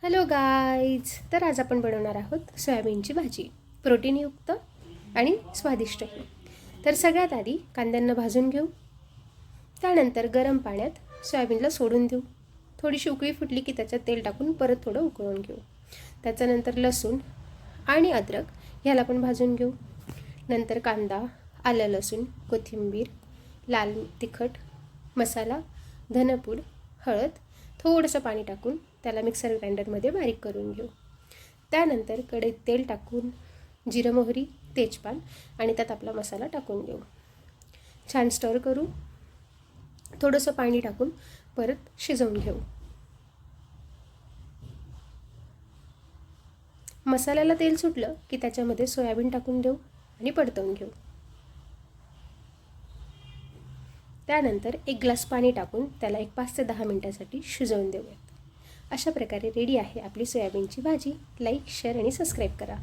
Hello guys, तर आज आपण बनवणार आहोत सोयाबीनची भाजी, प्रोटीनयुक्त आणि स्वादिष्टही. तर सगळ्यात आधी कांद्यांना भाजून घेऊ. त्यानंतर गरम पाण्यात सोयाबीनला सोडून देऊ. थोडीशी उकळी फुटली की त्याच्यात तेल टाकून परत थोडं उकळून घेऊ. त्याच्यानंतर लसूण आणि अद्रक ह्याला पण भाजून घेऊ. नंतर कांदा, आलं, लसूण, कोथिंबीर, लाल तिखट मसाला, धनपूड, हळद, थोडंसं पाणी टाकून त्याला मिक्सर ग्राइंडरमध्ये बारीक करून घेऊ. त्यानंतर कढईत तेल टाकून जिरं, मोहरी, तेजपान आणि त्यात आपला मसाला टाकून देऊ. छान स्टर करू. थोडंसं पाणी टाकून परत शिजवून घेऊ. मसाल्याला तेल सुटलं की त्याच्यामध्ये सोयाबीन टाकून देऊ आणि परतवून घेऊ. त्यानंतर 1 ग्लास पाणी टाकून त्याला 5 ते 10 मिनिटांसाठी शिजवून देऊयात. अशा प्रकारे रेडी आहे आपली सोयाबीनची भाजी. लाईक, शेअर आणि सबस्क्राईब करा.